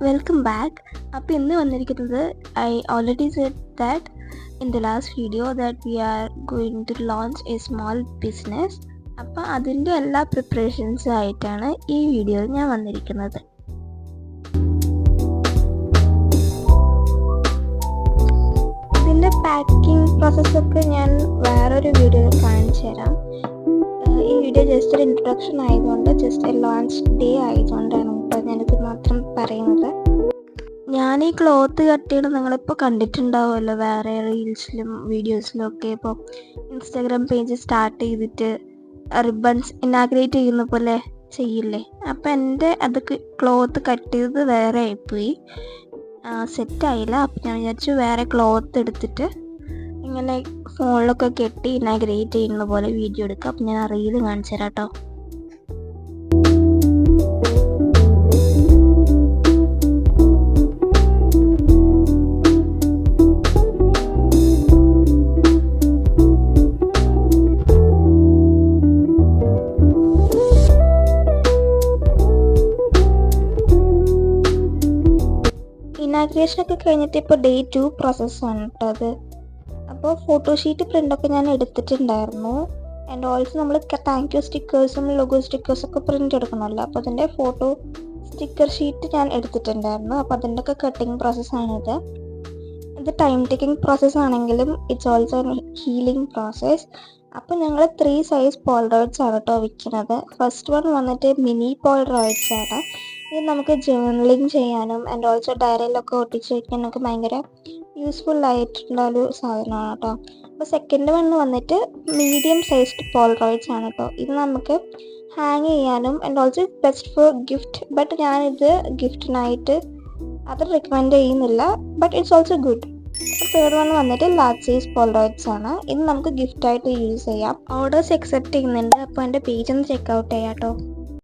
welcome back. അപ്പോൾ ഇന്ന് വന്നിരിക്കുന്നത് I already said that in the last video that we are going to launch a small business. അപ്പോൾ അതിൻ്റെ എല്ലാ പ്രിപ്പറേഷൻസും ആയിട്ടാണ് ഈ വീഡിയോയിൽ ഞാൻ വന്നിരിക്കുന്നത്. ഇതിൻ്റെ പാക്കിംഗ് പ്രോസസ്സൊക്കെ ഞാൻ വേറൊരു വീഡിയോയിൽ കാണിച്ചു തരാം. ഈ വീഡിയോ ജസ്റ്റ് ഒരു ഇൻട്രൊഡക്ഷൻ ആയതുകൊണ്ട്, ജസ്റ്റ് ലോഞ്ച് ഡേ ആയതുകൊണ്ടാണ് ഇപ്പോൾ ഞാനിത് മാത്രം പറയുന്നത്. ഞാൻ ഈ ക്ലോത്ത് കട്ട് ചെയ്യണം നിങ്ങളിപ്പോൾ കണ്ടിട്ടുണ്ടാവുമല്ലോ വേറെ റീൽസിലും വീഡിയോസിലും ഒക്കെ. ഇപ്പോൾ ഇൻസ്റ്റാഗ്രാം പേജ് സ്റ്റാർട്ട് ചെയ്തിട്ട് റിബൺസ് ഇനാഗ്രേറ്റ് ചെയ്യുന്ന പോലെ ചെയ്യില്ലേ, അപ്പോൾ എൻ്റെ അതൊക്കെ ക്ലോത്ത് കട്ട് ചെയ്തത് വേറെ ആയിപ്പോയി, സെറ്റായില്ല. അപ്പോൾ ഞാൻ വിചാരിച്ചു വേറെ ക്ലോത്ത് എടുത്തിട്ട് ഇങ്ങനെ ഫോണിലൊക്കെ കെട്ടി ഇനാഗ്രേറ്റ് ചെയ്യുന്ന പോലെ വീഡിയോ എടുക്കുക. അപ്പം ഞാൻ ആ റീല് കാണിച്ചു തരാം കേട്ടോ. ഇനാഗ്രേഷനൊക്കെ കഴിഞ്ഞിട്ട് ഇപ്പോൾ Day 2 പ്രോസസ്സാണ് കേട്ടോ അത്. അപ്പോൾ ഫോട്ടോഷീറ്റ് പ്രിൻ്റൊക്കെ ഞാൻ എടുത്തിട്ടുണ്ടായിരുന്നു. ആൻഡ് ഓൾസോ നമ്മൾ താങ്ക് യു സ്റ്റിക്കേഴ്സും ലോഗോ സ്റ്റിക്കേഴ്സൊക്കെ പ്രിൻ്റ് എടുക്കണമല്ലോ, അപ്പോൾ അതിൻ്റെ ഫോട്ടോ സ്റ്റിക്കർ ഷീറ്റ് ഞാൻ എടുത്തിട്ടുണ്ടായിരുന്നു. അപ്പോൾ അതിൻ്റെ ഒക്കെ കട്ടിങ് പ്രോസസ്സാണിത്. ഇത് ടൈം ടേക്കിംഗ് പ്രോസസ്സ് ആണെങ്കിലും ഇറ്റ്സ് ഓൾസോ ഹീലിംഗ് പ്രോസസ്സ്. അപ്പോൾ ഞങ്ങൾ 3 സൈസ് പോളറോയിഡ്സ് ആണ് കേട്ടോ വിൽക്കുന്നത്. ഫസ്റ്റ് വൺ വന്നിട്ട് മിനി പോളറോയിഡ്സ് ആണ്. ഇത് നമുക്ക് ജേർണലിങ് ചെയ്യാനും ആൻഡ് ഓൾസോ ഡയറിയിലൊക്കെ ഒട്ടിച്ച് വയ്ക്കാനൊക്കെ ഭയങ്കര യൂസ്ഫുൾ ആയിട്ടുള്ള ഒരു സാധനമാണ് കേട്ടോ. അപ്പോൾ സെക്കൻഡ് വൺ വന്നിട്ട് മീഡിയം സൈസ്ഡ് പോളറോയിഡ്സ് ആണ് കേട്ടോ. ഇത് നമുക്ക് ഹാങ് ചെയ്യാനും and also best for gift. But ഞാനിത് ഗിഫ്റ്റിനായിട്ട് അത് റെക്കമെൻഡ് ചെയ്യുന്നില്ല, but it's also good. Third one വന്നിട്ട് ലാർജ് സൈസ് പോളറോയിഡ്സ് ആണ്. ഇത് നമുക്ക് ഗിഫ്റ്റായിട്ട് യൂസ് ചെയ്യാം. ഓർഡേഴ്സ് അക്സെപ്റ്റ് ചെയ്യുന്നുണ്ട്. അപ്പോൾ എൻ്റെ പേജ് ഒന്ന് ചെക്ക് ഔട്ട് ചെയ്യാം കേട്ടോ.